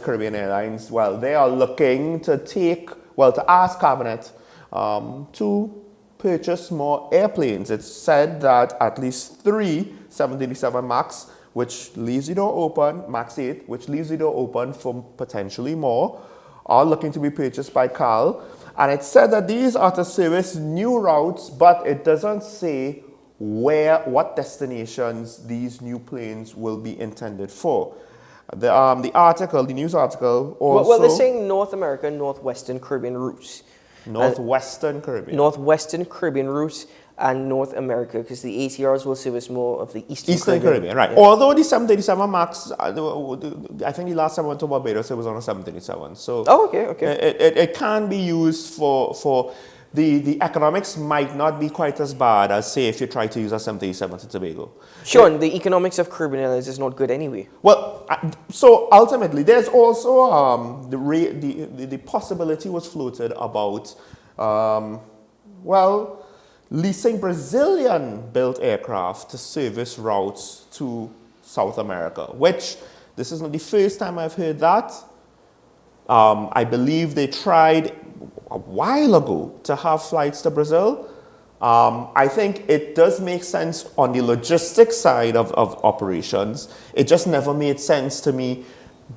Caribbean Airlines, well, they are looking to to ask Cabinet to purchase more airplanes. It's said that at least 3 737 MAX, which leaves the door open, MAX 8, which leaves the door open for potentially more, are looking to be purchased by CAL. And it said that these are to service new routes, but it doesn't say what destinations these new planes will be intended for. The news article also... Well, they're saying North America, Northwestern Caribbean routes. Northwestern Caribbean. Northwestern Caribbean routes and North America, because the ATRs will service more of the Eastern Caribbean, right. Yeah. Although the 737 MAX, I think the last time I went to Barbados, it was on a 737. So it can be used for the economics might not be quite as bad as, say, if you try to use a 737 to Tobago. Sure, and the economics of Caribbean Airlines is not good anyway. Well, so ultimately, there's also the possibility was floated about, leasing Brazilian-built aircraft to service routes to South America, which this is not the first time I've heard that. I believe they tried a while ago to have flights to Brazil. I think it does make sense on the logistics side of operations. It just never made sense to me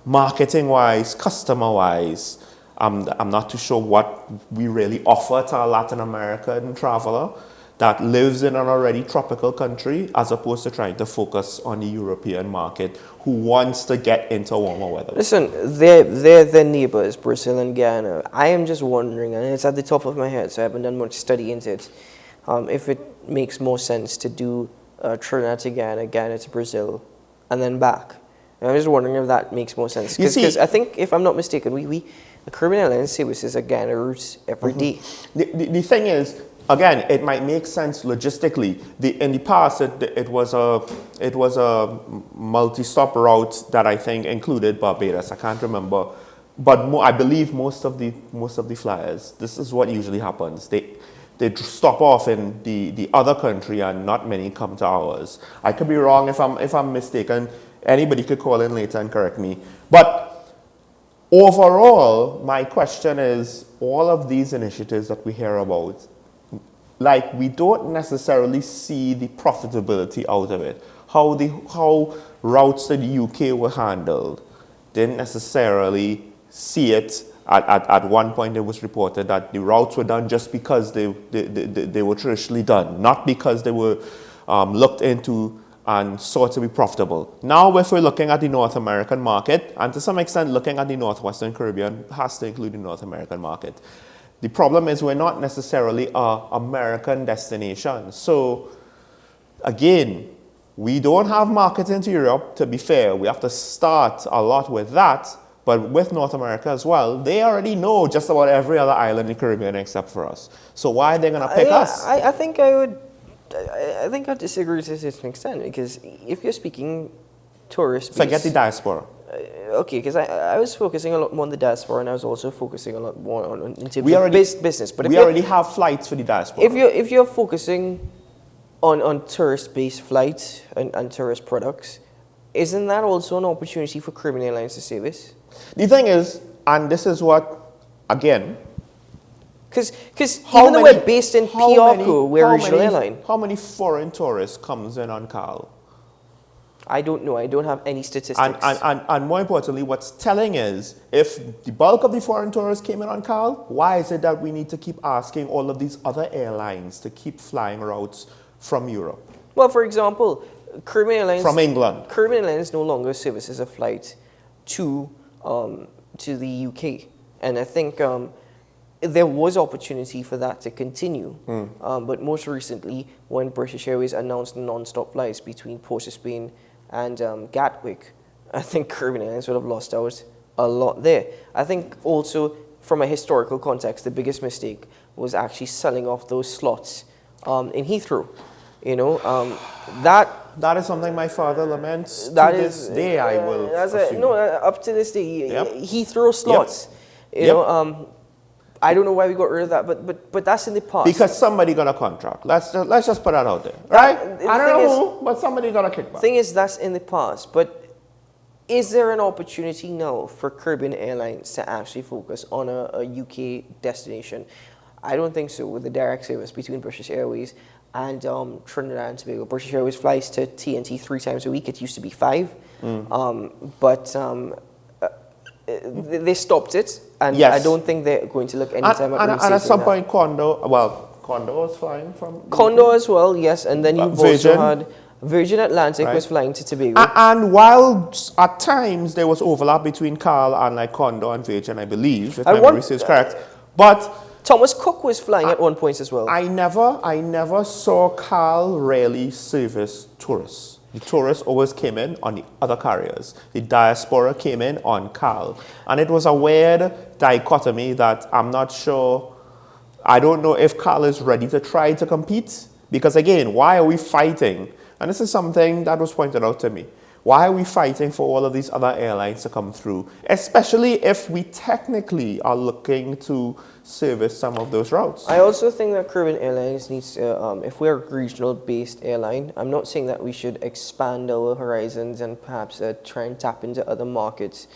marketing-wise, customer-wise. I'm not too sure what we really offer to a Latin American traveler that lives in an already tropical country, as opposed to trying to focus on the European market who wants to get into warmer weather. Listen, they're neighbors, Brazil and Guyana. I am just wondering, and it's at the top of my head, so I haven't done much study into it, if it makes more sense to do Trinidad to Guyana, Guyana to Brazil, and then back. And I'm just wondering if that makes more sense. Because I think, if I'm not mistaken, the Caribbean Airlines services a Guyana routes every day. The thing is, again, it might make sense logistically. In the past, it was a multi-stop route that I think included Barbados. I can't remember, but I believe most of the flyers. This is what usually happens. They stop off in the other country, and not many come to ours. I could be wrong if I'm mistaken. Anybody could call in later and correct me. But overall, my question is, all of these initiatives that we hear about, like, we don't necessarily see the profitability out of it. How routes to the UK were handled, didn't necessarily see it. At one point, it was reported that the routes were done just because they were traditionally done, not because they were looked into and sought to be profitable. Now, if we're looking at the North American market, and to some extent looking at the Northwestern Caribbean, has to include the North American market. The problem is we're not necessarily an American destination. So, again, we don't have markets into Europe, to be fair. We have to start a lot with that. But with North America as well, they already know just about every other island in the Caribbean except for us. So why are they going to pick us? I think I disagree to a certain extent, because if you're speaking tourist... Forget the diaspora. Okay, because I was focusing a lot more on the diaspora, and I was also focusing a lot more on in terms of business. But we already have flights for the diaspora. If you're focusing on tourist-based flights and tourist products, isn't that also an opportunity for Caribbean Airlines to service? The thing is, and this is what, again... Because even though we're based in Piarco, we're a regional airline. How many foreign tourists comes in on CAL? I don't know. I don't have any statistics. And more importantly, what's telling is, if the bulk of the foreign tourists came in on CAL, why is it that we need to keep asking all of these other airlines to keep flying routes from Europe? Well, for example, Caribbean Airlines... From England. Caribbean Airlines no longer services a flight to the UK. And I think there was opportunity for that to continue. But most recently, when British Airways announced non-stop flights between Port of Spain and Gatwick, I think Caribbean Airlines would have lost out a lot there. I think also, from a historical context, the biggest mistake was actually selling off those slots in Heathrow. You know, that is something my father laments to this day, I will assume. Up to this day, Yep. Heathrow slots. Yep. You know, I don't know why we got rid of that, but that's in the past. Because somebody got a contract. Let's just put that out there, right? I don't know who, but somebody got a kickback. Thing is, that's in the past. But Is there an opportunity now for Caribbean Airlines to actually focus on a UK destination? I don't think so with the direct service between British Airways and Trinidad and Tobago. British Airways flies to TNT 3 times a week. It used to be 5. But they stopped it, and Yes. I don't think they're going to look anytime at And at some point, Condor was flying from Condor as well, yes, and then you've Virgin. also had Virgin Atlantic Right. was flying to Tobago. And while at times there was overlap between Carl and like Condor and Virgin, I believe, if my memory is correct, but Thomas Cook was flying at one point as well. I never saw Carl really service tourists. The tourists always came in on the other carriers. The diaspora came in on Carl. And it was a weird dichotomy that I'm not sure, I don't know if Carl is ready to try to compete. Because again, why are we fighting? And this is something that was pointed out to me. Why are we fighting for all of these other airlines to come through? Especially if we technically are looking to service some of those routes. I also think that Caribbean Airlines needs to, if we're a regional-based airline, I'm not saying that we should expand our horizons and perhaps try and tap into other markets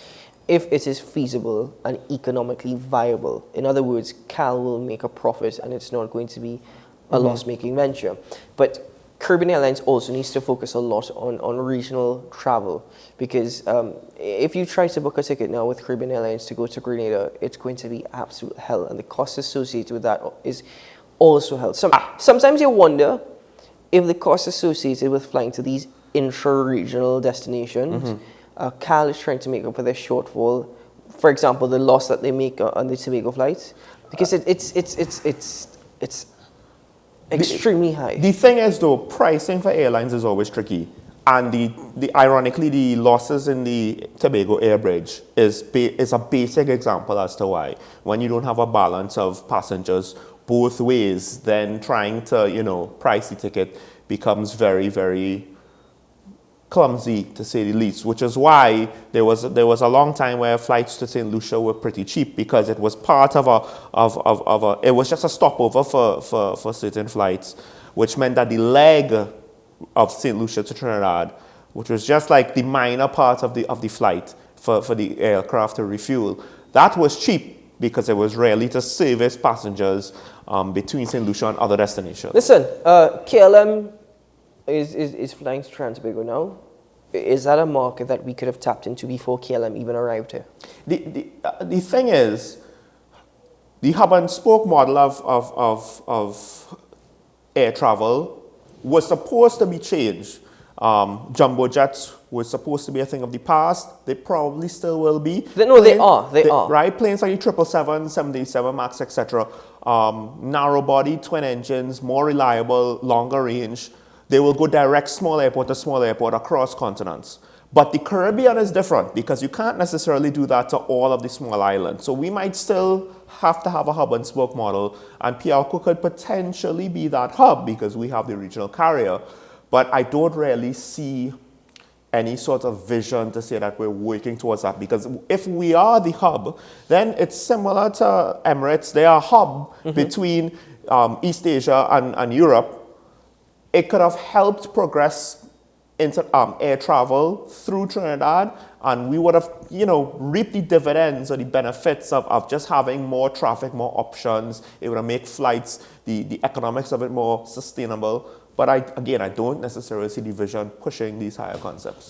if it is feasible and economically viable. In other words, CAL will make a profit and it's not going to be a loss-making venture. But Caribbean Airlines also needs to focus a lot on regional travel because if you try to book a ticket now with Caribbean Airlines to go to Grenada, it's going to be absolute hell, and the cost associated with that is also hell. Sometimes you wonder if the cost associated with flying to these intra-regional destinations, CAL is trying to make up for their shortfall. For example, the loss that they make on the Tobago flights, because it's extremely high. The thing is, though, pricing for airlines is always tricky. And ironically, the losses in the Tobago Air Bridge is a basic example as to why. When you don't have a balance of passengers both ways, then trying to, price the ticket becomes very, very clumsy, to say the least, which is why there was a long time where flights to St. Lucia were pretty cheap because it was part of it was just a stopover for certain flights, which meant that the leg of St. Lucia to Trinidad, which was just like the minor part of the flight for the aircraft to refuel, that was cheap because it was really to service passengers between St. Lucia and other destinations. Listen, KLM is flying to Tobago now. Is that a market that we could have tapped into before KLM even arrived here? The thing is, the hub and spoke model of air travel was supposed to be changed. Jumbo jets were supposed to be a thing of the past. They probably still will be. They are. Right? Planes like the 777, 787 MAX, etc. Narrow body, twin engines, more reliable, longer range. They will go direct small airport to small airport across continents. But the Caribbean is different because you can't necessarily do that to all of the small islands. So we might still have to have a hub and spoke model, and Piauco could potentially be that hub because we have the regional carrier. But I don't really see any sort of vision to say that we're working towards that, because if we are the hub, then it's similar to Emirates. They are a hub between East Asia and Europe. It could have helped progress into air travel through Trinidad, and we would have, reaped the dividends or the benefits of just having more traffic, more options. It would have made flights, the economics of it more sustainable. But I don't necessarily see the vision pushing these higher concepts.